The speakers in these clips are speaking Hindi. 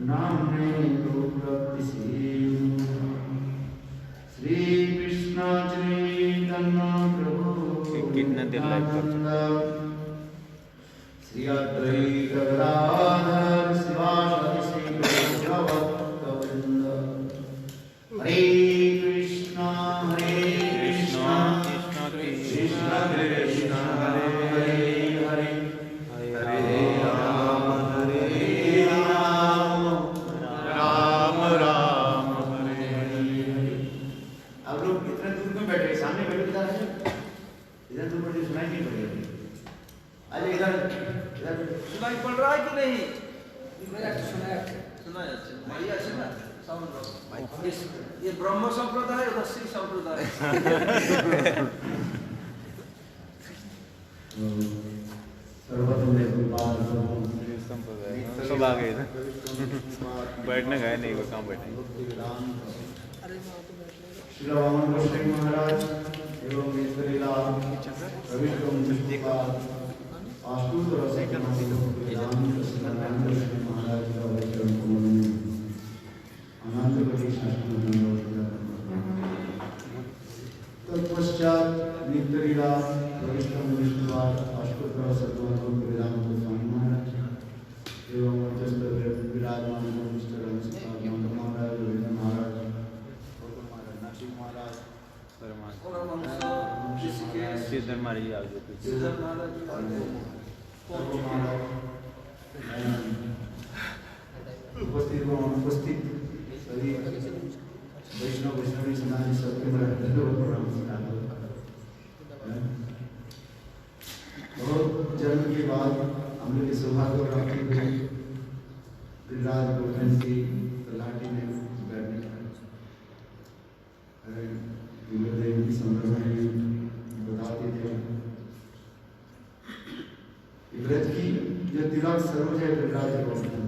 नामने रूपति श्री कृष्ण चैतन्य प्रभु कितना देर लाइव कर श्री अद्वैत गदाधर शिवासादि श्री गौरभक्तवृंद हरे कृष्णा कृष्ण कृष्ण हरे हरे हरे राम राम राम हरे हरे। अब लोग इतने दूर क्यों बैठे सामने बैठे इधर दूर पर सुनाई नहीं पड़ रही। अरे इधर सुनाई पड़ रहा है कि नहीं? सुनाई अच्छा बढ़िया अच्छा ना साउंड। ये ब्रह्म संप्रदाय और श्री संप्रदाय। सब आ गए थे बैठने गए नहीं वो कहाँ बैठे। श्री वामन गोस्वामी महाराज एवं ईश्वरीलाल आशुत रसिक महाराज का वचन अनंत कोटि शास्त्र तत्पश्चात नित्यलीला वरिष्ठम विष्णुवाद अष्टोत्तर सद्गुणों वेदांत स्वामी महाराज एवं विराजमान महाराज वेद महाराज नासिक महाराज सीधर मारी आ गए उपस्थित सभी वैष्णव वैष्णवी समाज सबके बहुत जन्म के बाद हम लोग की सौभाग्य प्राप्ति हुई गिरिराज गोवर्धन की तलाटी में बैठने का गुरुदेव की संदर्भ में बताते थे व्रत की जो तिलक सर्वज है गिरिराज गोवर्धन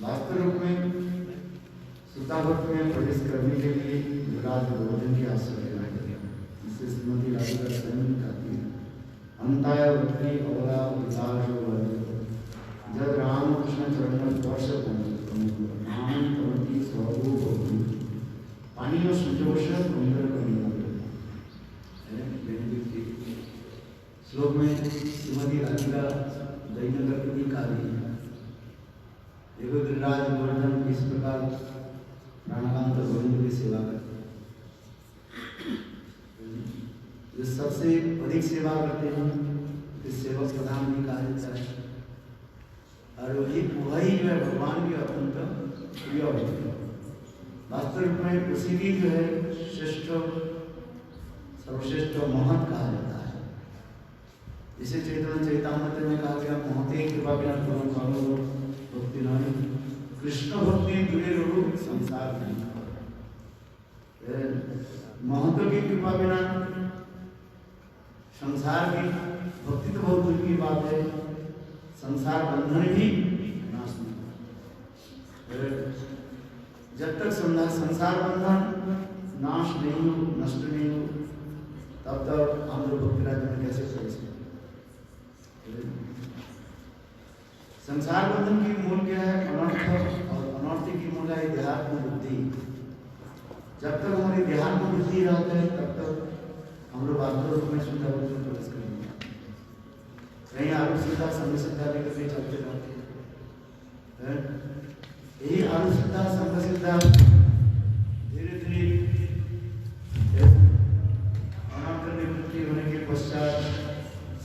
वास्तव रूप में सुताभक्त में प्रवेश करने के लिए गिरिराज गोवर्धन की आश्रय लेना चाहिए। इससे श्रीमती राधिका स्वयं कहती है अंताय वक्री अवला विलास जब राम कृष्ण चरण स्पर्श नाम तमति स्वरूप पानी और सुजोष सुंदर श्लोक में श्रीमती राधिका दयनगर की कार्य देखो गिरिराज गोवर्धन इस प्रकार प्राणकांत गोविंद की सेवा करते हैं। जो सबसे अधिक सेवा करते हैं इस सेवक प्रधान भी कहा जाता है और वही जो है भगवान की अत्यंत प्रिय होती है। वास्तव में उसी की जो है श्रेष्ठ सर्वश्रेष्ठ महत कहा जाता है। इसे चैतन्य चैतामृत में कहा गया महते कृपा बिना भक्ति नहीं कृष्ण भक्ति दूरे रूप संसार नहीं। महत्व की कृपा बिना संसार की भक्ति तो बहुत दूर की बात है, संसार बंधन भी नाश नहीं। जब तक संसार बंधन नाश नहीं हो नष्ट नहीं हो तब तक हम लोग भक्ति राज्य में कैसे प्रवेश करें। संसार बंधन की मूल क्या है? अनर्थ और अनर्थ की मूल है देहात्म बुद्धि। जब तक हमारी देहात्म बुद्धि रहता है तब तक हम लोग वास्तव रूप में शुद्ध अवस्था में प्रवेश करेंगे। कहीं आलू सीधा संग सिद्धा लेकर के चलते रहते हैं। यही आलू सीधा संग सिद्धा धीरे धीरे अनंत निवृत्ति होने के पश्चात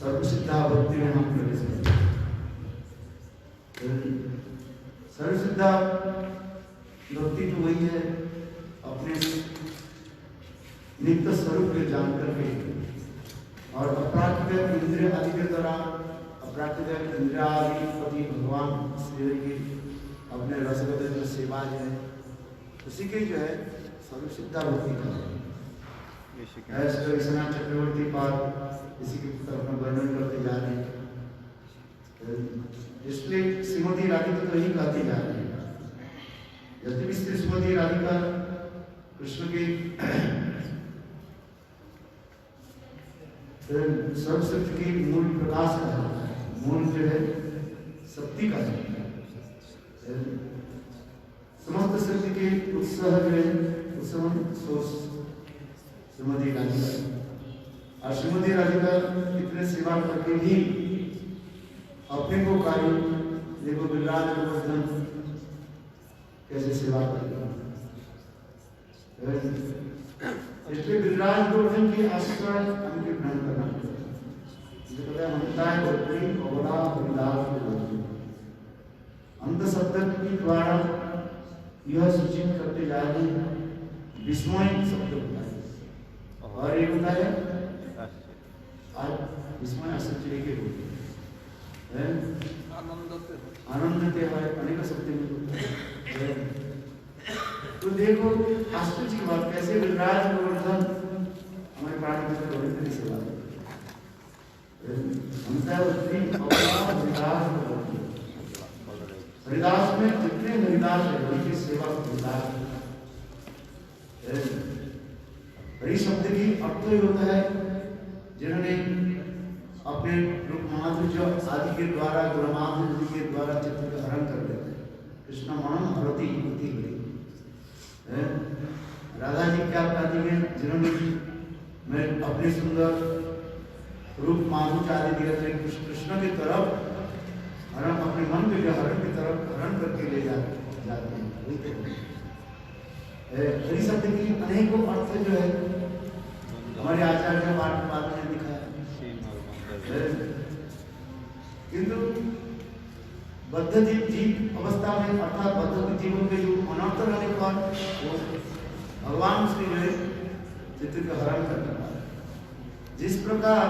सर्व सिद्धा भक्ति में हम प्रवेश करेंगे। सर्वसिद्धा भक्ति तो वही है अपने नित्य स्वरूप को जान करके और अप्राकृत इंद्रिय आदि के द्वारा अप्राकृत इंद्रिय आदि पति भगवान श्री की अपने रसगत जो सेवा है उसी के जो है सर्वसिद्धा भक्ति का विश्वनाथ चक्रवर्ती पाद इसी के अपना वर्णन करते जा रहे हैं। इसलिए श्रीमती राधिका तो यही कहती जा रही है यद्यपि श्रीमती राधिका कृष्ण की सर्वशक्ति की मूल प्रकाश का मूल जो है शक्ति का समस्त शक्ति के उत्साह जो है उत्सव सोच श्रीमती राधिका और श्रीमती राधिका इतने सेवा करके भी अपने को कार्य देखो विराज गोवर्धन कैसे सेवा करेगा। इसलिए विराज गोवर्धन की आशीर्वाद हमको ग्रहण करना पड़ेगा। हमता है अंत शब्द के द्वारा यह सूचित करते जा रहे हैं विस्मय शब्द होता है और एक होता है आज विस्मय आश्चर्य के रूप आनंद है अनेक शब्द में। तो देखो आश्चर्य की बात कैसे विराज गोवर्धन हमारे प्राण में गोविंद की सेवा हरिदास में जितने हरिदास है उनकी सेवा हरिदास। हरि शब्द की अर्थ ही होता है जिन्होंने अपने रूप माधुर्य आदि के द्वारा गुरमाधुर्य के द्वारा चित्र का हरण कर लेते हैं। कृष्ण मनम हरति होती है। राधा जी क्या कहती है जिन्होंने मैं अपने सुंदर रूप माधुर्य आदि दिए थे कृष्ण की तरफ हरण अपने मन के जो हरण की तरफ हरण करके ले जाते हैं। हरि शब्द की अनेकों अर्थ जो है हमारे आचार्य पाठ ने दिखाया। किंतु बद्ध जीव अवस्था में अर्थात बद्ध जीवों के जो अनर्थ रहने पर वो भगवान श्री जो है चित्र का हरण करता है। जिस प्रकार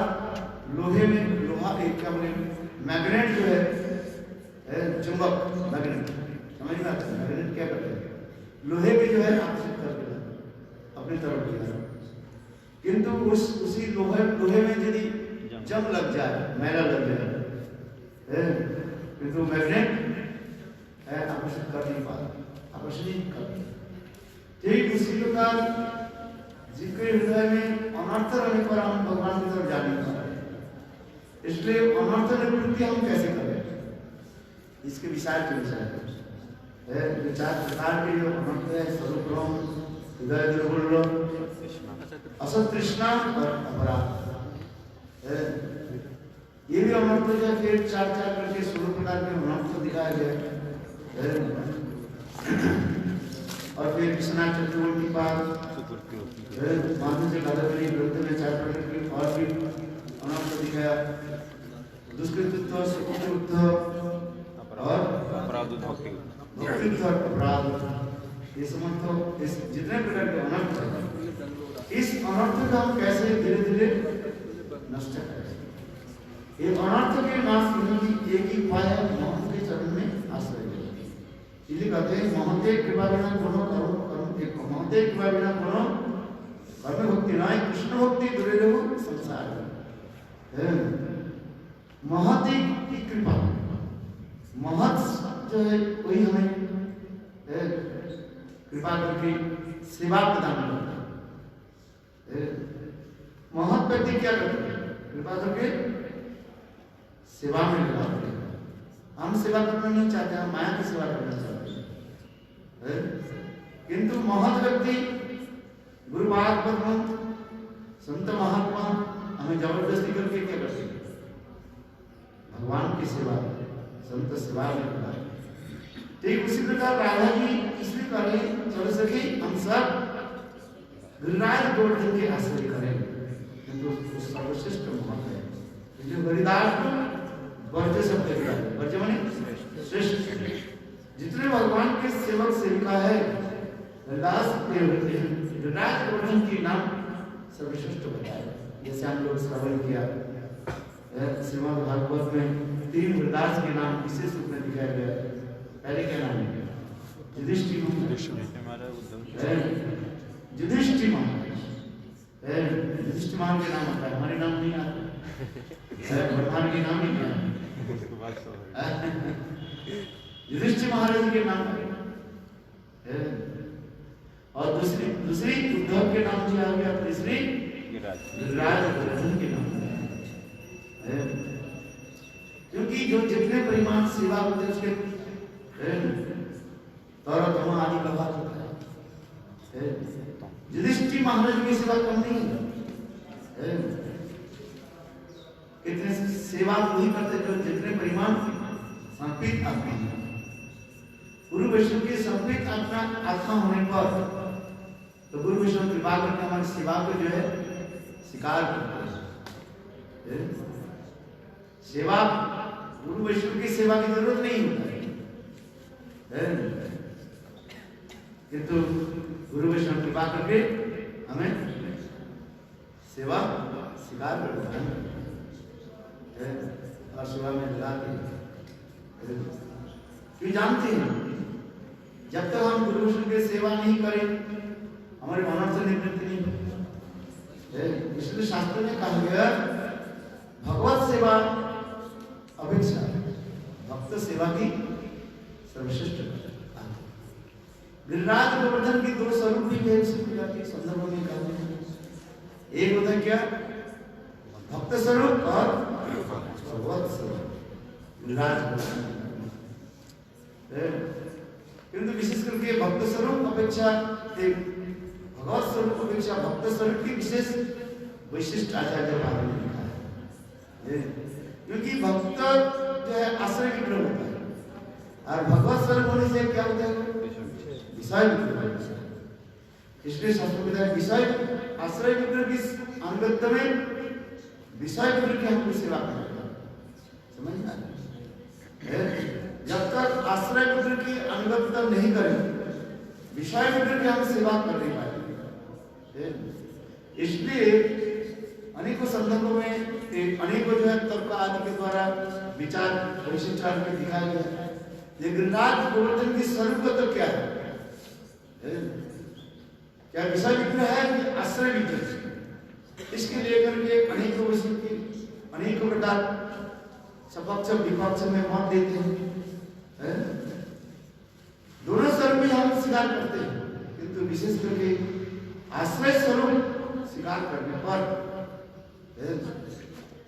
लोहे में लोहा एक क्या बोले मैग्नेट जो है चुंबक मैग्नेट समझ में आता है। मैग्नेट क्या करते हैं लोहे पे जो है आकर्षित कर देता अपनी तरफ ले। किंतु उसी लोहे में यदि जंग लग जाए मैला लग जाए किंतु मैग्नेट आकर्षित कर नहीं पाता आकर्षित कर। ठीक उसी प्रकार जिसके हृदय में अनर्थ रहने पर हम भगवान की तरफ जा नहीं पाते। इसलिए अनर्थ निवृत्ति हम कैसे करें इसके विचार के विषय है। चार प्रकार के जो अनर्थ है स्वरूप हृदय दुर्गुण असत तृष्णा और अपराध ये भी अनर्थ है। फिर चार करके 16 प्रकार के अनर्थ दिखाया गया। और फिर विश्वनाथ चतुर्वर्ती पाद माधुर्य से कादम्बरी ग्रंथ में 4 प्रकार के और भी अनर्थ दिखाया। दुष्कृतित्व सुकृतित्व और अपराध ये समझ इस जितने प्रकार के अनर्थ है इस अनर्थ का हम कैसे धीरे धीरे नष्ट करें। ये अनर्थ के नाश करने की एक ही उपाय है महंत के चरण में आश्रय। इसलिए कहते हैं महंते कृपा बिना कोनो कर्म एक महंते कृपा बिना कोनो कर्म भक्ति ना कृष्ण भक्ति दूरे रहो संसार महती की कृपा महत जो है वही हमें कृपा करके सेवा प्रदान करता है। महत व्यक्ति क्या करते हैं कृपा करके सेवा में लगाते हैं। हम सेवा करना नहीं चाहते हम माया की सेवा करना चाहते हैं। किंतु महत व्यक्ति गुरु महात्मा संत महात्मा हमें जबरदस्ती करके क्या करते हैं भगवान की सेवा संत सेवा में करा। ठीक उसी प्रकार राधा जी इसलिए करे चल सके हम सब गिरिराज गोवर्धन के आश्रय करें किंतु उस सर्वश्रेष्ठ महत्व है जो हरिदास को वर्ज शब्द दिया वर्ज माने श्रेष्ठ। जितने भगवान के सेवक सेविका है हरिदास गिरिराज गोवर्धन के नाम सर्वश्रेष्ठ बताया। जैसे हम लोग श्रवण किया श्रीमद् भागवत में 3 हरिदास के नाम विशेष रूप में दिखाया गया। पहले क्या नाम है युधिष्ठिर युधिष्ठिमान के नाम आता है हमारे नाम नहीं आता भगवान के नाम ही क्या युधिष्ठिर महाराज के नाम है। और दूसरी उद्धव के नाम से आ गया। तीसरी गिरिराज गोवर्धन के नाम है। क्योंकि जो जितने परिमाण सेवा होते हैं उसके तौर धर्म आदि प्रभाव होता है। युधिष्ठिर महाराज की सेवा कम नहीं है। कितने सेवा वही करते जो जितने परिमाण समर्पित आत्मा है। गुरु वैष्णव के समर्पित आत्मा होने पर तो गुरु वैष्णव कृपा करके हमारी सेवा को जो है स्वीकार करते हैं। सेवा गुरु वैष्णव की सेवा की जरूरत नहीं होता है, किंतु गुरु वैष्णव कृपा करके हमें सेवा स्वीकार करना है और सेवा में लगाते हैं। क्यों जानते हैं जब तक हम गुरु वैष्णव की सेवा नहीं करें हमारे मनन से निवृत्ति नहीं होती। इसलिए शास्त्र में कहा गया भगवत सेवा अपेक्षा भक्त सेवा की सर्वश्रेष्ठ। गिरिराज गोवर्धन की दो स्वरूप भी वेद से पूजा के संदर्भ में कहते हैं। एक होता है क्या भक्त स्वरूप और भगवत स्वरूप। गिरिराज गोवर्धन किंतु विशेष करके भक्त स्वरूप अपेक्षा भगवत स्वरूप अपेक्षा भक्त स्वरूप की विशेष वैशिष्ट आचार्य भाव में लिखा है। क्योंकि भक्त जो है आश्रय विग्रह होता है और भगवत स्वरूप होने से क्या होता है विषय विग्रह। इसलिए शास्त्र में बताया विषय आश्रय विग्रह की अंगत्व में विषय विग्रह की हमको सेवा करना समझ में। जब तक आश्रय विग्रह की अनुगतता नहीं करें विषय विग्रह की हम सेवा कर नहीं पाएंगे। इसलिए अनेकों संदर्भों में अनेकों जो है तर्क आदि के द्वारा विचार विशिष्टार्थ में दिखाया गया है। ये गिरिराज गोवर्धन की स्वरूप तो क्या है क्या विषय विग्रह है कि आश्रय विग्रह। इसके लेकर के अनेकों विषय की अनेकों प्रकार सपक्ष विपक्ष में मत देते हैं। दोनों स्वरूप में हम स्वीकार करते हैं किंतु विशेष करके आश्रय स्वरूप स्वीकार करने पर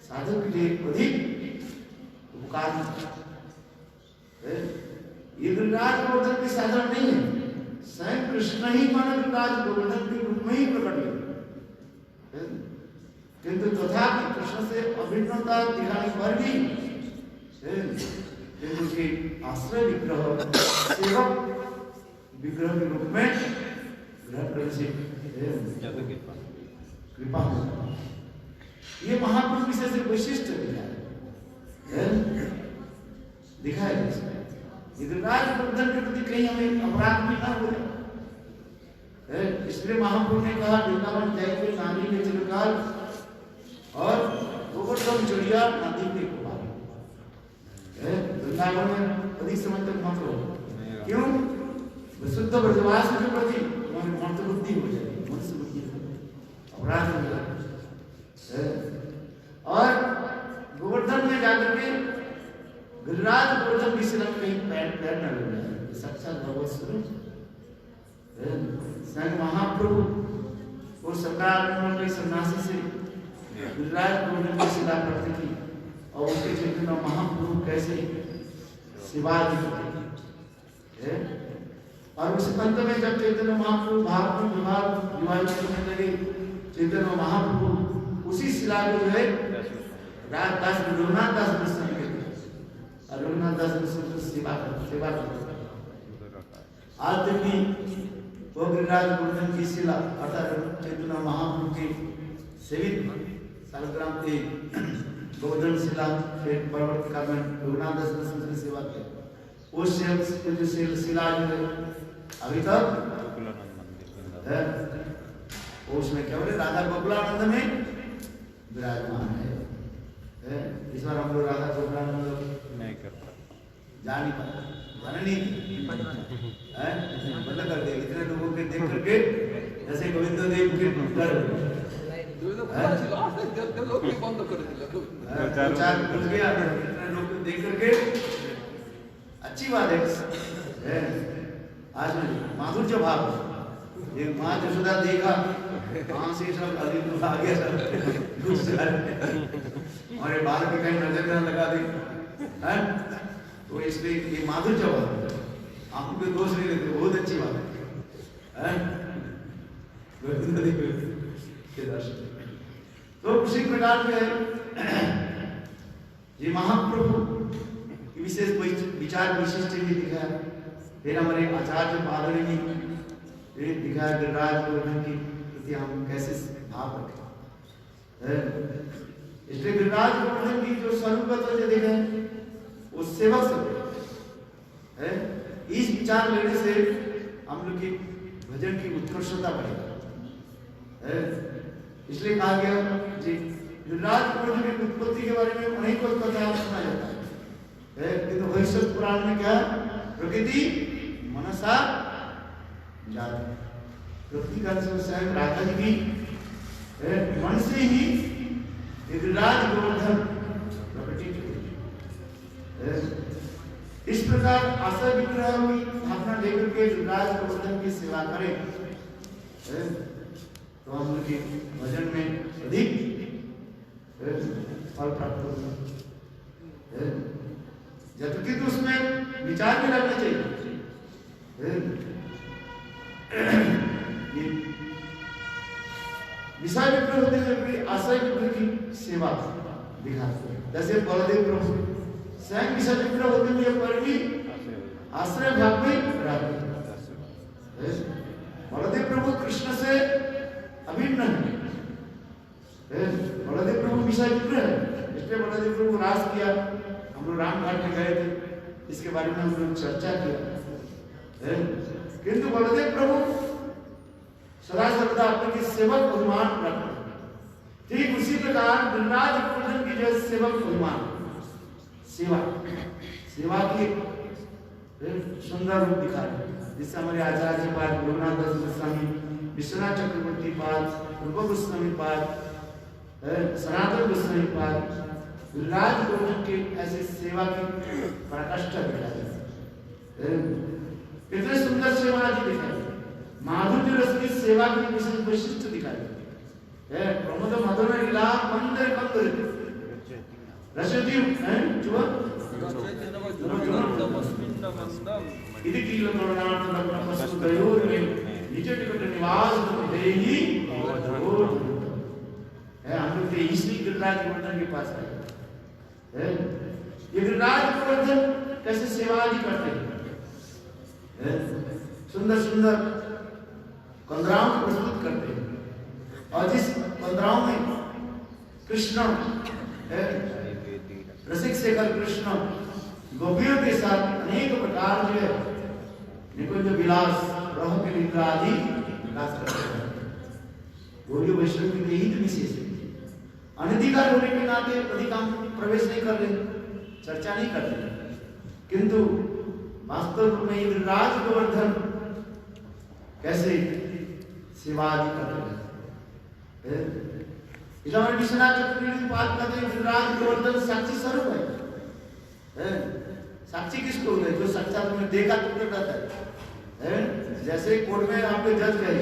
साधक के लिए अधिक उपकार है। ये गिरिराज गोवर्धन की साधन नहीं है। स्वयं कृष्ण ही मानो गिरिराज गोवर्धन के रूप में ही प्रकट हुए किंतु तथापि कृष्ण से अभिन्नता दिखाने पर भी उनके आश्रय विग्रह सेवक विग्रह के रूप में ग्रहण करने से कृपा होता है। ये महापुरुष विशेष वैशिष्ट दिखाया है। गिरिराज गोवर्धन के प्रति कहीं हमें अपराध भी ना हो। इसलिए महापुरुष ने कहा वृंदावन जाइए नानी के चिरकाल और गोवर्धन चढ़िया नदी के कुमार। वृंदावन में अधिक समय तक मत रहो। क्यों शुद्ध ब्रजवास के प्रति तुम्हारी मंत्रबुद्धि हो जाएगी मनुष्य बुद्धि अपराध हो जाएगा। और गोवर्धन में जाकर के गिरिराज गोवर्धन की सिर कहीं पैर न लग जाए। साक्षात भगवत स्वरूप स्वयं महाप्रभु को सरकार के सन्यासी से गिरिराज गोवर्धन की सेवा करती थी और उसके क्षेत्र में महाप्रभु कैसे सेवा करते और उस पंत में जब चैतन्य महाप्रभु भाव विवाह करने लगे चैतन्य महाप्रभु उसी शिला को जो है राजदास रघुनाथ दास दर्शन के और रघुनाथ दास दर्शन की सेवा करते आज तक भी वो गिरिराज गोवर्धन की शिला अर्थात चैतन्य महाप्रभु के सेवित सालग्राम के गोवर्धन शिला के पर्वत का में रघुनाथ दास दर्शन की सेवा की उस शिला जो है अभी तक है उसमें क्या बोले राधा गोकुलानंद में विराजमान है। इस बार हम लोग राधा गोकुलानंद नहीं करता जा नहीं पाता जाने नहीं बंद कर दिया। इतने लोगों के देख करके जैसे गोविंद देव के डर चार घुस गया इतने लोग देख करके अच्छी बात है। आज माधुर्य भाव ये माँ यशोदा देखा कहाँ से सब अभी आ गया सब और ये बाल के कहीं नजर न लगा दे है? तो इसलिए ये माधुर्य बात है, आप कोई दोष नहीं लेते, बहुत अच्छी बात है? के दर्शन तो उसी प्रकार से ये महाप्रभु की विशेष विचार विशिष्ट भी दिखाया। फिर हमारे आचार्य पादरी ने दिखाया गिरिराज गोवर्धन की प्रति हम कैसे भाव रखें। इसलिए गिरिराज गोवर्धन की जो स्वरूप जो देखा वो सेवक सब है। इस विचार लेने से हम लोग की भजन की उत्कृष्टता बढ़ेगी। इसलिए कहा गया जी गिरिराज गोवर्धन की उत्पत्ति के बारे में अनेक कथा सुना जाता है, किंतु वैश्व पुराण में क्या प्रकृति मनसा जाति, प्रकृति का स्वयं राधा जी की मन से ही गिरिराज गोवर्धन प्रकटित हुए। इस प्रकार आशा विग्रह की स्थापना लेकर के गिरिराज गोवर्धन की सेवा करें तो हम लोग के भजन में अधिक फल प्राप्त होगा। जबकि तो उसमें विचार भी रखना चाहिए। विषय विग्रह होते हुए आशय विग्रह की सेवा दिखाते हैं। जैसे बलदेव प्रभु स्वयं विषय विग्रह होते हुए पर भी आश्रय भाव में रहते हैं। बलदेव प्रभु कृष्ण से अभिन्न है। बलदेव प्रभु विषय विग्रह है, इसलिए बलदेव प्रभु रास किया। हम लोग रामघाट में गए थे, इसके बारे में हम लोग चर्चा किया। किंतु बलदेव प्रभु सदा सर्वदा अपने सेवक अभिमान रखते हैं। ठीक उसी प्रकार गिरिराज गोवर्धन की जो सेवक अभिमान सेवा की सुंदर रूप दिखाए, जिससे हमारे आचार्य पाद रघुनाथ दास गोस्वामी, विश्वनाथ चक्रवर्ती पाद, रूप गोस्वामी पाद, सनातन गोस्वामी पाद गिरिराज गोवर्धन के ऐसे सेवा की पराकाष्ठा दिखाई। कितने सुंदर सेवा आज दिखाई, माधुर्य रस की सेवा की विशेष वैशिष्ट दिखाई। प्रमोद मधुर लीला मंदिर कंदर रसदीव जुवा इति कील करुणार्थ रत्न पशु दयोर में निज टिकट निवास देही है। हम लोग इसलिए गिरिराज गोवर्धन के पास आए। ये गिरिराज गोवर्धन कैसे सेवा आदि करते हैं, सुंदर सुंदर कंदराओं को प्रस्तुत करते हैं। और जिस कंदराओं में कृष्ण रसिक शेखर कृष्ण गोपियों के साथ अनेक प्रकार जो है निकुंज विलास रह के लीला आदि विलास करते हैं। गौरी वैष्णव की यही तो विशेष है। अनधिकार होने के नाते अधिक हम प्रवेश नहीं कर रहे, चर्चा नहीं कर रहे, किंतु वास्तव में गिरिराज गोवर्धन कैसे सेवा आदि कर रहे हैं। हमारे विश्वनाथ चक्रवर्ती पाद कहते हैं गिरिराज गोवर्धन साक्षी स्वरूप है। साक्षी किसको है? जो सच्चा तुमने देखा तुमने कहता है। जैसे कोर्ट में आपके जज कहे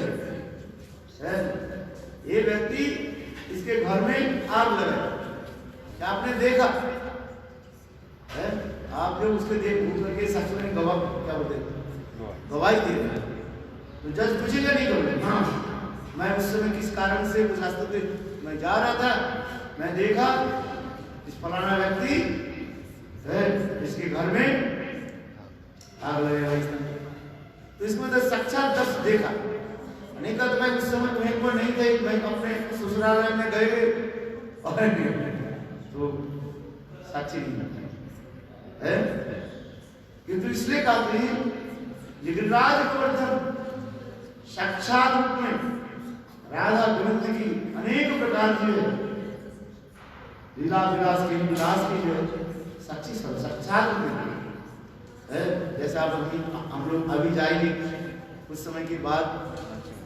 ये व्यक्ति इसके घर में आग लगाए, क्या आपने देखा है? आप जो उसके देख करके साक्षी में गवाह क्या बोलते गवाही दे रहे, तो जज पूछेगा नहीं करोगे हाँ मैं उस समय किस कारण से उस रास्ते पे मैं जा रहा था, मैं देखा इस फलाना व्यक्ति है इसके घर में आग लगाया। तो इसमें तो साक्षात दर्श देखा, नहीं कहा तो मैं उस समय तुम्हें को नहीं गई, मैं अपने ससुरालय में गए और तो साक्षी नहीं है। किंतु इसलिए कहते हैं गिरिराज गोवर्धन साक्षात रूप में राधा गोविंद की अनेक प्रकार की लीला विलास की जो है साक्षी साक्षात रूप है। जैसे आप हम लोग अभी जाएंगे कुछ समय के बाद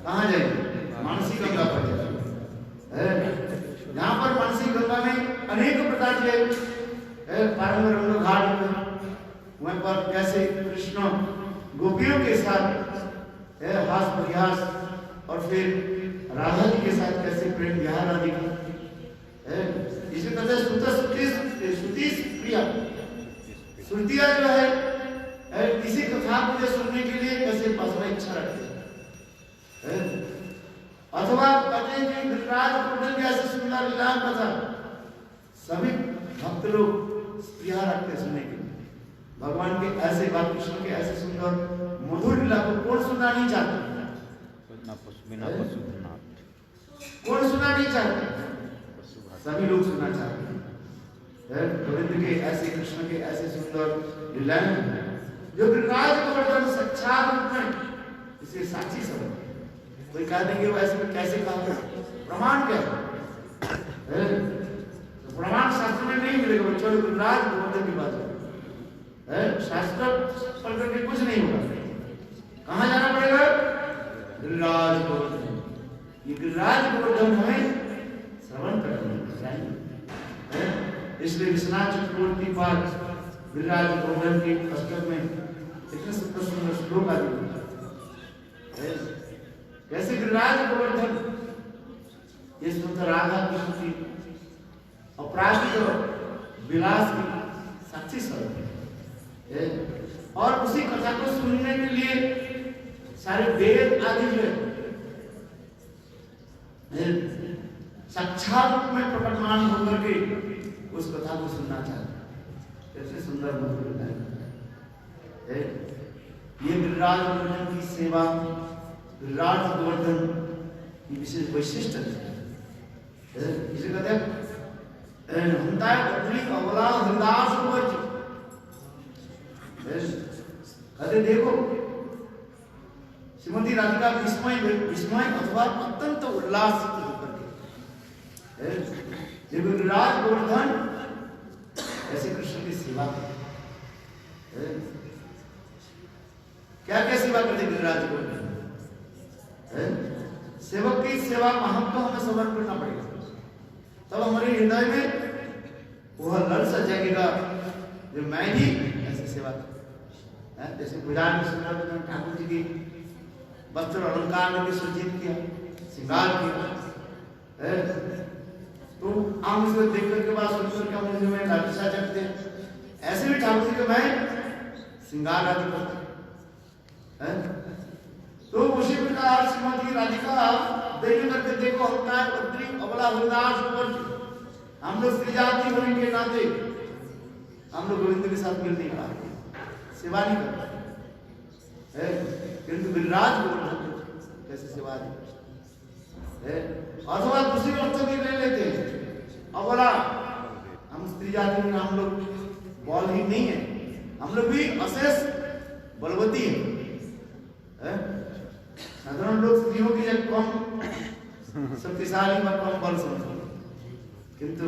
कहाँ जाएंगे, मानसी गंगा पर जाएंगे। यहाँ पर मानसी गंगा में अनेक प्रकार के पारंग घाट में वहाँ पर कैसे कृष्ण गोपियों के साथ हास प्रयास और फिर राधा जी के साथ कैसे प्रेम विहार आदि इसे कहते हैं सुतीश प्रिया श्रुतियां जो है किसी कथा को जो सुनने के लिए कैसे पसवा इच्छा रखते हैं, अथवा कहते हैं कि गिरिराज गोवर्धन की ऐसे सुंदर लीला कथा सभी भक्त लोग प्रिया रखते सुनने के लिए। भगवान के ऐसे बात, कृष्ण के ऐसे सुंदर मधुर लीला को कौन सुनना नहीं चाहता? कौन सुनना नहीं चाहते? सभी लोग सुनना चाहते हैं। गोविंद के ऐसे, कृष्ण के ऐसे सुंदर लीलाएं जो गिरिराज गोवर्धन साक्षात रूप में इसे साक्षी समझ। कोई कह देंगे वो ऐसे में कैसे कहा, प्रमाण क्या है? तो प्रमाण शास्त्र में नहीं मिलेगा। चलो गिरिराज गोवर्धन की बात है, शास्त्र पढ़ करके कुछ नहीं होगा। कहाँ जाना पड़ेगा? गिरिराज गोवर्धन। ये गिरिराज गोवर्धन हमें श्रवण करना चाहिए। इसलिए विश्वनाथ चक्रवर्ती पाद गिरिराज गोवर्धन के पुस्तक में इतने सुंदर श्लोक आदि है। कैसे गिरिराज गोवर्धन ये सुंदर राधा कृष्ण की अपराधिक विलास की साक्षी स्वरूप है। और उसी कथा को सुनने के लिए सारे वेद आदि जो साक्षात रूप में प्रकटमान होकर के उस कथा को सुनना चाहते। कैसे सुंदर मधुर है। ये गिरिराज गोवर्धन की सेवा, गिरिराज गोवर्धन की विशेष वैशिष्ट है। इसे कहते हैं अवला हृदास कहते देखो श्रीमती राधिका विस्मय अथवा अत्यंत उल्लास होकर के देखो गिरिराज गोवर्धन ऐसे कृष्ण की सेवा क्या क्या सेवा करते गिरिराज गोवर्धन। सेवक की सेवा महत्व हमें समझ करना पड़ेगा, तब हमारे हृदय में वह ललसा जगेगा जो मैं भी ऐसी सेवा करूं। जैसे गुजरात में सुंदर ठाकुर जी की वस्त्र अलंकार में भी सज्जित किया, श्रृंगार किया। तो आम से देख करके बाद सुनकर के मुझे में ललसा जगते हैं। ऐसे भी ठाकुर जी को मैं श्रृंगार आदि करते। तो उसी प्रकार श्रीमती राधिका देख करके देखो होता है पत्री अबला हृदास हम लोग स्त्री जाति होने के नाते हम लोग गोविंद के साथ मिल नहीं पाते, सेवा नहीं कर पाते। किंतु गिरिराज गोवर्धन कैसे सेवा है। अथवा दूसरी वस्तु भी ले लेते हैं। अबला हम स्त्री जाति में हम लोग बल ही नहीं है, हम लोग भी अशेष बलवती है। साधारण लोग स्त्रियों की जब कम शक्तिशाली व कम बल समझते, किंतु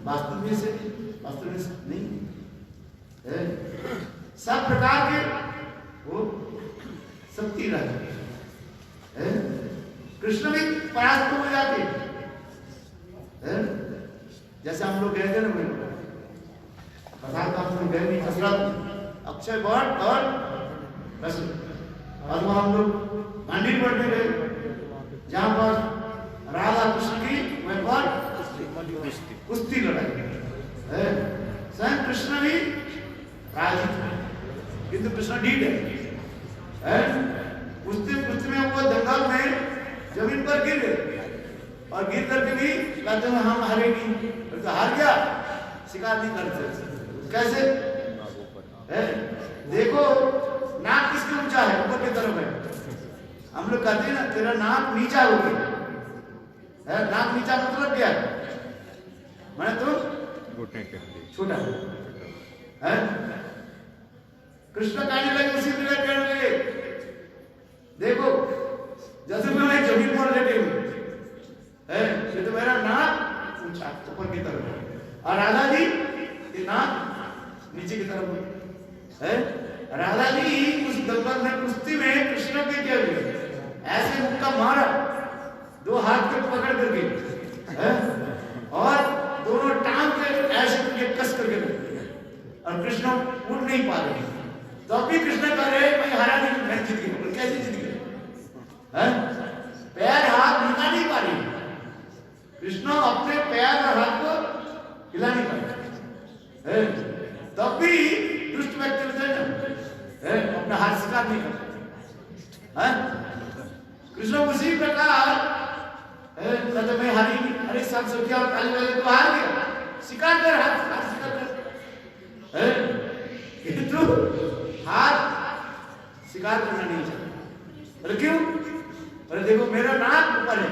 वास्तव में नहीं है। सब प्रकार के वो शक्ति रहते। कृष्ण भी परास्त हो जाते हैं। जैसे हम लोग गए थे ना कथा तो हम लोग गए नहीं, हसरत अक्षय भट्ट और और वहां हम लोग मंदिर पढ़ने गए जहां पर राधा कृष्ण की वह पर कुश्ती लड़ाई है। स्वयं कृष्ण भी राजी थे, किंतु कृष्ण ढीठ है। कुश्ती में वो दंगल में जमीन पर गिर गए और गिर करके भी कहते हैं हम हारेंगे, तो हार गया, शिकार नहीं कर सकते। कैसे है? देखो नाक किसके ऊंचा है? ऊपर की तरफ है। हम लोग कहते हैं ना तेरा नाक नीचा हो गया। नाक नीचा मतलब क्या है? मैंने तो छोटा है। कृष्ण कहने लगे, उसी प्रकार कहने लगे देखो जैसे मैं जमीन पर लेटे हुए ये तो मेरा नाक ऊंचा ऊपर की तरफ है और राधा जी ये नाक नीचे की तरफ है। राधा जी उस दंगल में कुश्ती में कृष्ण के क्या हुए ऐसे मुक्का मारा, दो हाथ के पकड़ करके और दोनों टांग के ऐसे कस करके और कृष्ण उठ नहीं पा रहे। तो अभी कृष्ण कह रहे मैं हरा नहीं, मैं जीत गया। कैसे जीत गए? पैर हाथ हिला नहीं पा रहे। कृष्ण अपने पैर और हाथ को हिला नहीं पा रहे। तब भी दुष्ट व्यक्ति होते हैं ना, अपना हार स्वीकार नहीं करते। कृष्ण उसी प्रकार मैं हारी, अरे सब सुखिया और काली वाले तो हार गया, स्वीकार कर, हार स्वीकार कर, किंतु हार स्वीकार करना नहीं चाहता। अरे क्यों? अरे देखो मेरा नाक ऊपर है।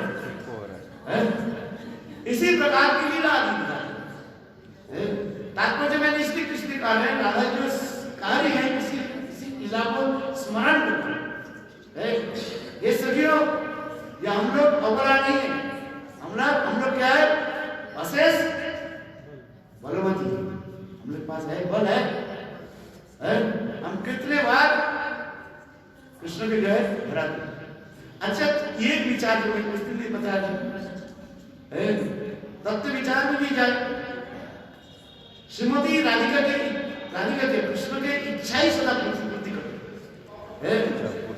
इसी प्रकार की लीला है। तात्पर्य में निश्चित कृष्ण कह रहे हैं, राधा जो कार्य है इसी लीला को स्मरण करना है। ये सखियों, ये हम लोग अबला नहीं है, हम लोग क्या है? अशेष बलवती, हम लोग पास है, बल है। हम कितने बार कृष्ण के जो है हराते। अच्छा, ये विचार जो है स्थिति बताया था, तत्व विचार में भी जाए। श्रीमती राधिका के कृष्ण के इच्छा ही सदा पूर्ति करते।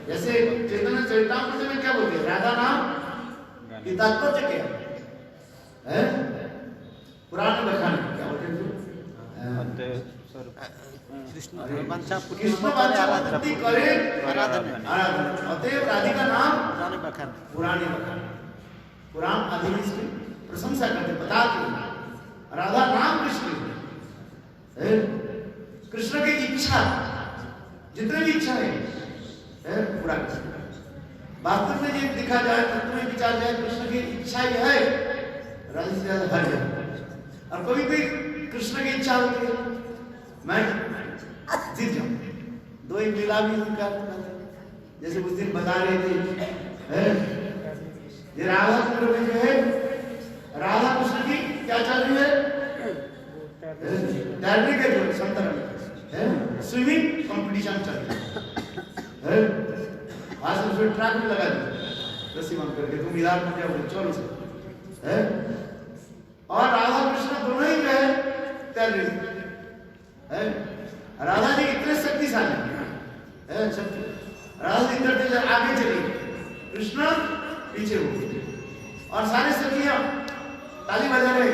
जैसे चैतन्य चरितामृत में क्या बोलते हैं? राधा नाम की तात्पर्य क्या है? पुराण बखान क्या बोलते हैं? कृष्ण वांछा पूर्ति करे आराधना। अतएव राधिका नाम पुराणी बखान, पुराण आदि इसकी प्रशंसा करते, बताते राधा नाम कृष्ण कृष्ण की इच्छा, जितने भी इच्छा है पूरा कृष्ण। वास्तव में ये देखा जाए, तत्व में विचार जाए, कृष्ण की इच्छा यह है राधा से ज्यादा हर जगह। और कभी भी कृष्ण की इच्छा होती है मैं जीत जाऊं। दो एक लीला भी उनका, जैसे उस दिन बता रहे थे, ये राधा कुंड में जो है राधा कृष्ण की क्या चल रही है? तैरने के जो संतरण स्विमिंग कंपटीशन चल रहा है। आज उसमें ट्रैक में लगा दिया रस्सी बांध करके, तुम इधर में जाओ, चलो है। और राधा कृष्ण दोनों ही जो है तैर रही है। राधा जी इतने शक्तिशाली है, राधा जी इधर आगे चली, कृष्ण पीछे हो गए, और सारे सखियां ताली बजा रहे,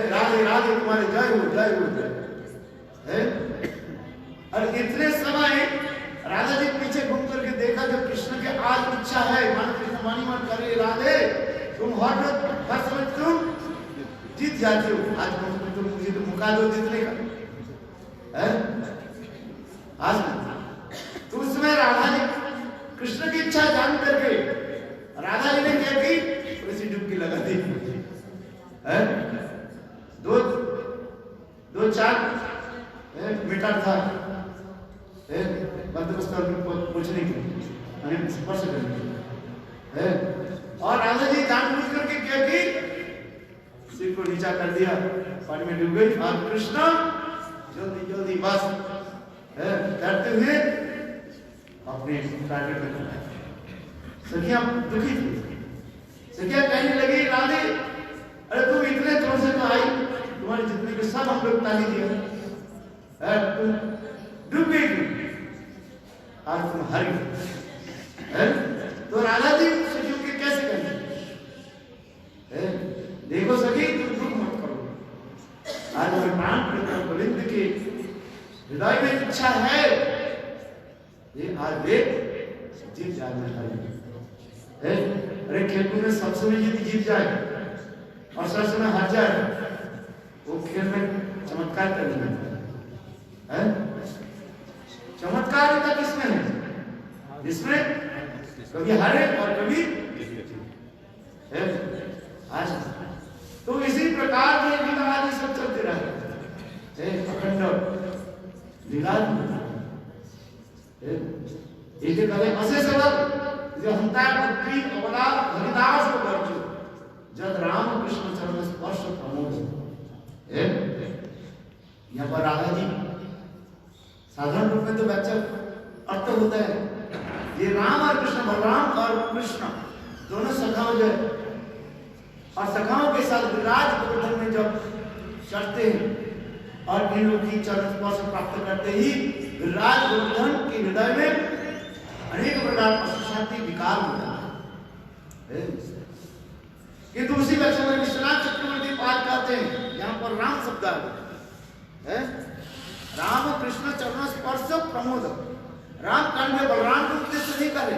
राधे राधे तुम्हारे जय हो जय हो। और इतने समय राधा जी पीछे घूम करके देखा, जब कृष्ण के आज इच्छा है, मान कृष्ण मानी मान करे राधे तुम हर समय तुम जीत जाते हो, आज तुम मुझे तो मुका दो जीतने का है। आज तो उस समय राधा जी कृष्ण की इच्छा जान करके राधा जी ने क्या की? थोड़ी सी डुबकी लगा दी है। दो चार मीटर था बंदोबस्त पूछने की, स्पर्श करने की, और राधा जी जानबूझ करके क्या की? सिर को नीचा कर दिया, पानी में डूब गई, और कृष्ण जल्दी जल्दी बस करते हुए अपने टारगेट में पहुंचे। सखियां दुखी थी, सखियां कहने लगी राधे अरे तुम इतने जोर से तो आई, तुम्हारे जितने के सब हम लोग ताली दिया, तुम डूब गई, आज तुम हार गए। तो राधा जी सखियों के कैसे कहेंगे? देखो सखी, तुम दुख मत करो, आज मैं प्राण प्रभु गोविंद के हृदय में इच्छा है, ये आज देख जीत जाए। अरे खेल में सब समय यदि जीत जाए और सब समय हार जाए, वो खेल में चमत्कार करने है। चमत्कार होता किसमें है? जिसमें कभी हारे और कभी आज। तो इसी प्रकार ये लीला आदि सब चलते रहे, अखंड लीला ये कहे अशेष जो हंता भक्ति अवला हरिदास को वर्जो जद राम कृष्ण चरण स्पर्श प्रमोद। यहाँ पर राधा जी साधारण रूप में तो व्याचक अर्थ होता है, ये राम और कृष्ण, बलराम और कृष्ण दोनों सखाओं जो है, और सखाओं के साथ विराज गोवर्धन में जब चढ़ते हैं और इन लोग की चरण स्पर्श प्राप्त करते ही विराज गोवर्धन के हृदय में अनेक प्रकार का शांति विकार होता है। किंतु उसी लक्षण में विश्वनाथ चक्रवर्ती पाद कहते हैं, यहाँ पर राम शब्द है, राम कृष्ण चरण स्पर्श प्रमोद। राम कांड में बलराम को उपदेश नहीं करे,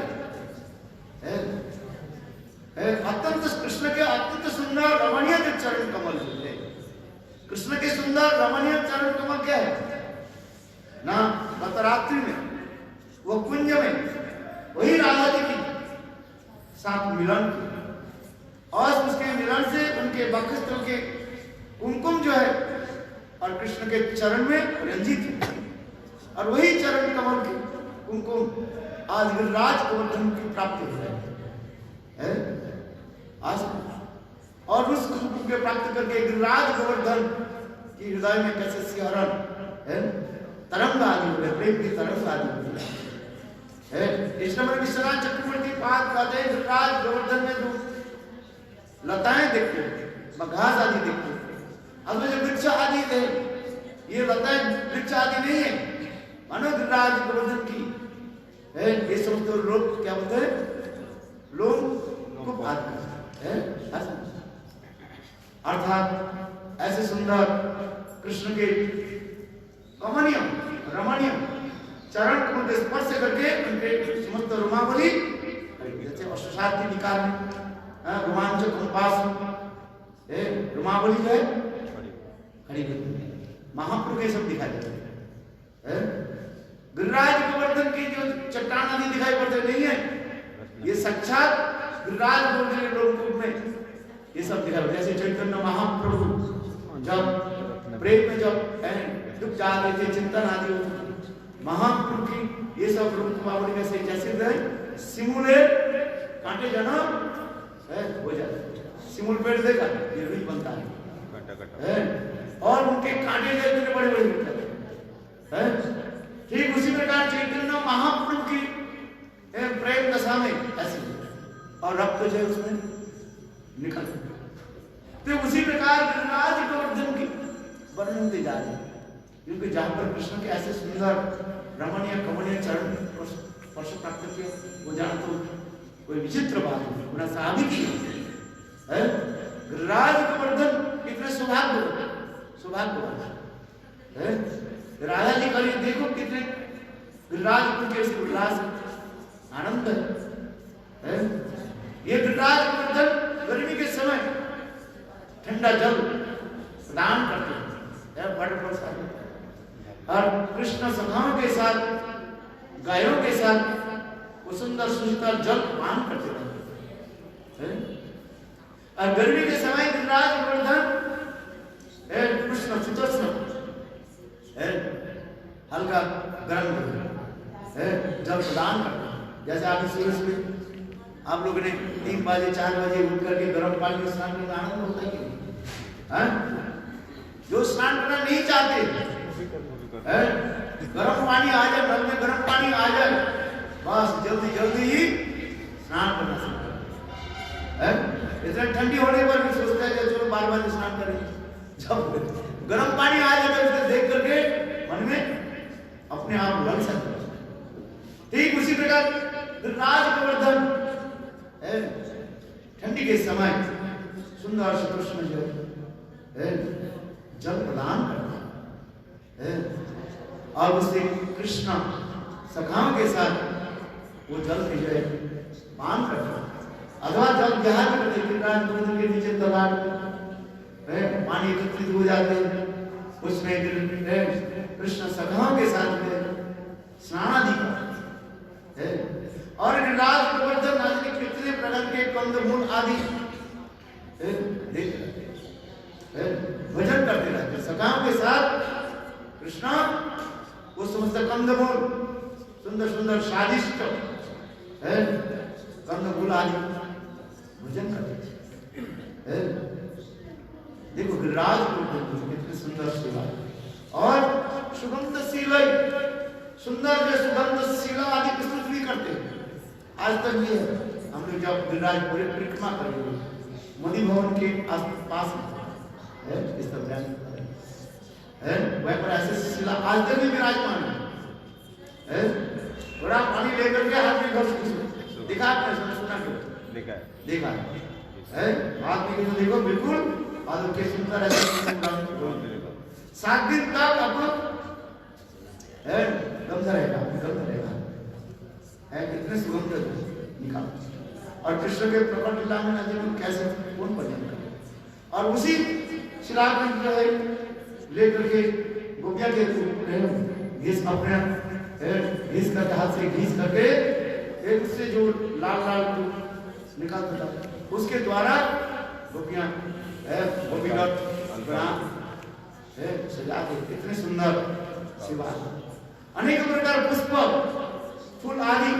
अत्यंत कृष्ण के अत्यंत सुंदर रमणीय जो चरण कमल है, कृष्ण के सुंदर रमणीय चरण कमल क्या है ना, गतरात्रि में वो कुंज में वही राधा जी की साथ मिलन, और उसके मिलन से उनके वक्षस्थल के कुमकुम जो है और कृष्ण के चरण में रंजित, और वही चरण कमल के कुमकुम आज गिरिराज गोवर्धन की प्राप्ति हो है आज, और उस कुमकुम के प्राप्त करके गिरिराज गोवर्धन की हृदय में कैसे सिहरण है, तरंग आदि हो गए, प्रेम की तरंग आदि हो गई है। इस नंबर विश्वनाथ चक्रवर्ती पाद कहते हैं गिरिराज गोवर्धन में जो लताएं देखते हैं, घास आदि देखते हैं, अब जो वृक्ष आदि थे ये लताएं वृक्ष आदि नहीं है, मानो गिरिराज गोवर्धन की है, ये समझते लोग क्या बोलते हैं, लोग को आदि है, अर्थात ऐसे सुंदर कृष्ण के कमनीय रमणीय चरण को स्पर्श करके उनके समस्त रोमावली, जैसे अष्टसाध्य विकार में रोमांचक कंपास रोमावली जो है खड़ी महाप्रभु के सब दिखाई देते हैं। गिरिराज गोवर्धन की जो चट्टान आदि दिखाई पड़ते नहीं है, ये साक्षात गिरिराज गोवर्धन के रूप में ये सब दिखाई पड़ते। जैसे चैतन्य महाप्रभु जब प्रेम में जब दुख चाह रहे थे, चिंतन आदि महाप्रभु की ये सब रूप बावली में से जैसे सिमुलेट कांटे जाना हो जाता, सिमुल पेड़ देखा ये रुई बनता है, और उनके कांटे जो इतने बड़े बड़े होते हैं। ठीक उसी प्रकार चैतन्य महाप्रभु की प्रेम दशा में ऐसे, और रक्त जो है उसमें निकल, तो उसी प्रकार गिरिराज गोवर्धन की वर्णन दी जा रही है, क्योंकि जहां पर कृष्ण के ऐसे सुंदर रमणीय कमनीय चरण स्पर्श प्राप्त किए, वो जान तो कोई विचित्र बात है, उन्हें स्वाभाविक ही है। गिरिराज गोवर्धन इतने सौभाग्यवान है, राधा जी का ये देखो कितने गिरिराज के उल्लास आनंद है। ये गिरिराज गोवर्धन गर्मी के समय ठंडा जल प्रदान करते हैं, बड़े प्रसाद, और कृष्ण सखाओं के साथ गायों के साथ वो सुंदर सुंदर जल पान करते रहते हैं। और गर्मी के समय गिरिराज गोवर्धन कृष्ण सुदर्शन हल्का गर्म जल प्रदान करते हैं। जैसे आप इस आप लोगों ने 3 बजे 4 बजे उठ करके गर्म पानी में स्नान करने का आनंद होता है कि जो स्नान करना नहीं चाहते, गर्म पानी आ जाए, नल में गर्म पानी आ जाए, बस जल्दी जल्दी ही स्नान करना सीखा है। इतना ठंडी होने पर भी सोचता है कि चलो 12 बजे स्नान करें, जब गर्म पानी आ जाए तो उसको देख करके मन में अपने आप लग सकता है। ठीक उसी प्रकार गिरिराज गोवर्धन ठंडी के समय सुंदर सुकृष्ण जो है जल प्रदान करता है, और उससे कृष्ण सखाओं के साथ वो जल की जो है पान करता है, अथवा जल विहार करते गिरिराज गोवर्धन के नीचे तालाब में पानी एकत्रित हो जाते हैं, उसमें कृष्ण सखाओं के साथ में स्नान आदि करते हैं। और गिरिराज गोवर्धन आदि कितने प्रकार के कंदमूल आदि भजन करते रहते, सखाओं के साथ कृष्ण वो समस्त कंदमूल सुंदर सुंदर स्वादिष्ट कंदमूल आदि भजन करते। देखो गिरिराज गोवर्धन कितने सुंदर सेवा, और सुगंधशील सुंदर जो सुगंधशील आदि प्रस्तुत भी करते हैं। आज तक ये हम लोग जब गिरिराज पूरे परिक्रमा करेंगे, मोदी भवन के आसपास है इस तरह है, वह पर ऐसे शिला आज तक भी विराजमान है। थोड़ा पानी लेकर के हाथ में घर से दिखा, आपने सुना क्यों देखा है, हाथ में देखो बिल्कुल, और उनके सुंदर ऐसे 7 दिन तक अब है गंध रहेगा, गंध रहेगा, है कितने सुगंध निकाल। और कृष्ण के प्रकट लीला में न कैसे कौन वर्णन करे। और उसी चिराग में जो है लेकर के गोपिया के घिस अपने घिस करके हाथ से घिस करके एक उससे जो लाल लाल निकालता था, उसके द्वारा गोपियां गोपीगण सजा के कितने सुंदर सेवा, अनेक प्रकार पुष्प फूल आदि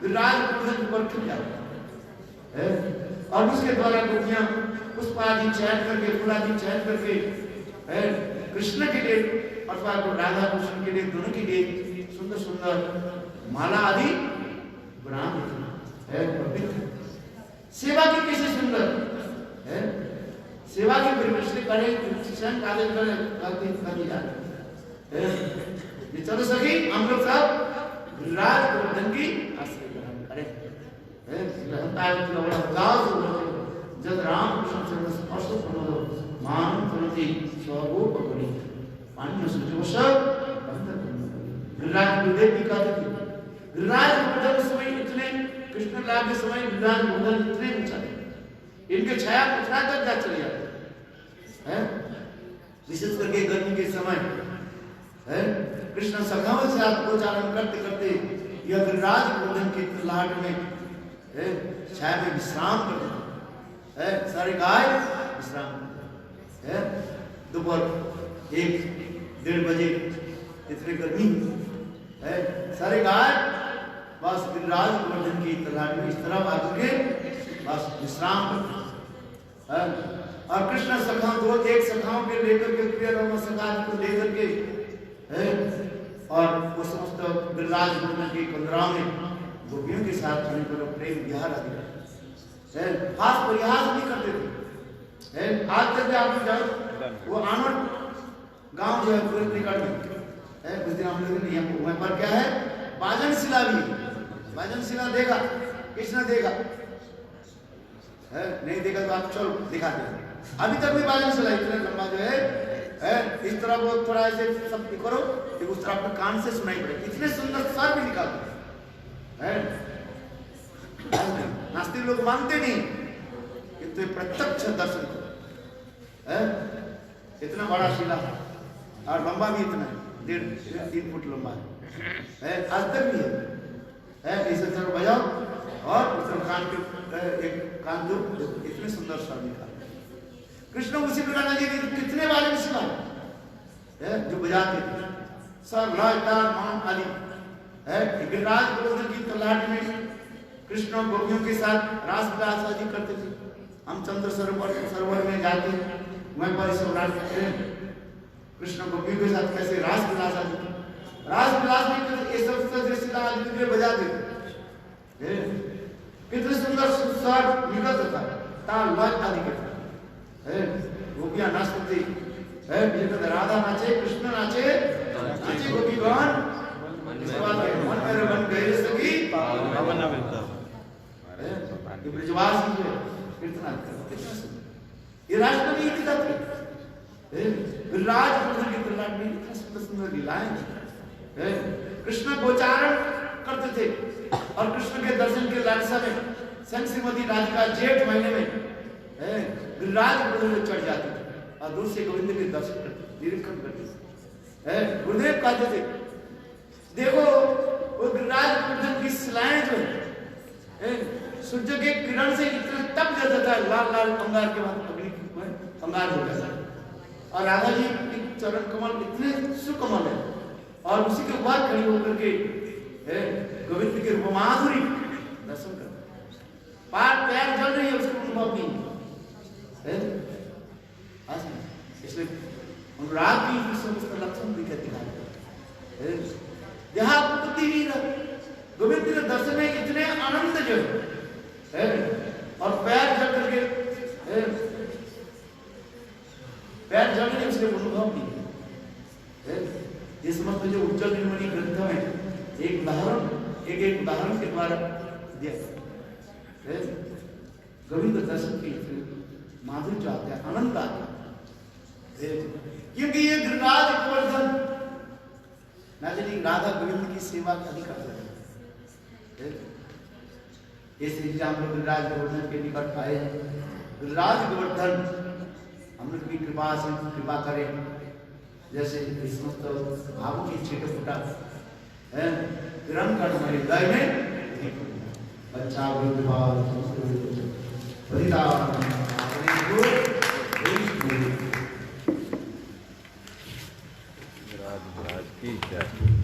विराज पर खिल जाते हैं। और उसके द्वारा गोपियां पुष्प आदि चयन करके, फूल आदि चयन करके कृष्ण के लिए अथवा राधा कृष्ण के लिए, दोनों के लिए सुंदर सुंदर माला आदि बनाते हैं। सेवा की कैसे सुंदर है, सेवा की परिवेश करें स्वयं कार्य करती जाती है। चलो सखी हम लोग सब राज गोवर्धन की आश्रय ग्रहण करें। जब राम कृष्ण स्पर्श प्रमोद मान तुरंती स्वरूप गुणी पानी सुजोष गिरिराज गुरुदेव जी का गिरिराज गोवर्धन समय इतने कृष्ण लाभ के समय गिरिराज गोवर्धन इतने ऊंचा है, इनके छाया उठा तक जा चले जाते हैं। विशेष करके गर्मी के समय है कृष्ण सखाओं से आपको चारण करते करते यह गिरिराज गोवर्धन के लाट में छाया में विश्राम करते है। सारे गाय विश्राम है। दोपहर 1-1:30 बजे इतनी गर्मी है, सारे गाय बस गिरिराज गोवर्धन की तलाश में इस तरफ आकर के बस विश्राम करते हैं। और कृष्ण सखाओं दो एक सखाओं के लेकर के प्रिय रोम सखा को लेकर के है, और वो समस्त गिरिराज गोवर्धन की कंदरा में गोपियों के साथ प्रेम विहार आदि है। खास प्रयास नहीं करते थे है। आज तक आप जाओ वो आनंद गांव जो है पूरे निकट में है, कुछ दिन हम लोग नहीं हमको वहां पर क्या है बाजन शिला भी, बाजन शिला देखा कृष्ण देखा है, नहीं देखा तो आप चलो दिखा दे। अभी तक भी बाजन शिला इतना लंबा जो है इस तरह वो थोड़ा ऐसे सब करो तो उस तरह अपने कान से सुनाई पड़े, इतने सुंदर स्वर भी निकालते है। नास्तिक लोग मानते नहीं किंतु प्रत्यक्ष दर्शन करो है। इतना बड़ा शिला और लंबा भी इतना है, 1.5-3 फुट लंबा है। आज तक भी है। इसे तरह बजाओ और उस कान के एक कान दो, इतने सुंदर स्वर निकाल। कृष्ण उसी प्रकार कितने वाले भी शिला है जो बजाते थे सर लाल मान आदि है। गिरिराज गोवर्धन की तलाट में कृष्ण गोपियों के साथ रास विलास आदि करते थे। हम चंद्र सरोवर में जाते हैं, वहीं पर सब रास करते हैं। कृष्ण गोपियों के साथ कैसे रास विलास आदि, रास विलास में ये सब आदि बजाते थे, कितने सुंदर स्वर निकलता था, ताल वाद आदि के गोपियां नाचती है। राधा नाचे, कृष्ण नाचे, नाचे गोपीगण मन में बन गए सखी ब्रजवास कीर्तन ये राष्ट्रपति गिरिराज गोवर्धन की तुलना में इतना सुंदर सुंदर लीलाएं है। कृष्ण गोचारण करते थे और कृष्ण के दर्शन के लालसा में संग श्रीमती राधिका जेठ महीने में गिरिराज गोवर्धन में चढ़ जाते थे और दूर से गोविंद के दर्शन करते निरीक्षण करते है। गुरुदेव कहते थे देखो वो गिरिराज गोवर्धन की शिलाएं जो है सूर्य के किरण से इतना तप जाता था, लाल लाल अंगार के बाद अग्नि अंगार हो जाता है। और राधा जी के चरण कमल इतने सुकमल है और उसी के बाद खड़ी होकर के गोविंद के रूपमाधुरी दर्शन करते, पैर जल रही है उसको अनुभव नहीं है। इसलिए अनुराग की समस्त लक्षण भी दिखाते हैं। जहां बुद्धि नहीं रहा गोविंद के दर्शन में इतने आनंद जो है और पैर जल करके पैर जलने उसके अनुभव नहीं है। ये समस्त जो उज्जवल निर्मणी ग्रंथ में एक उदाहरण के द्वारा दिया है। गोविंद दर्शन की माधुर्य आता है, आनंद आता है, क्योंकि ये गिरिराज गोवर्धन ना जानी राधा गोविंद की सेवा कभी करते रहे। इस रीति हम लोग गिरिराज गोवर्धन के निकट आए हैं। गिरिराज गोवर्धन हम लोग की कृपा से कृपा करें, जैसे इस समस्त भावों की छीटे फुटा निरंतर हमारे हृदय में बच्चा विवाह परिदान राज की जय।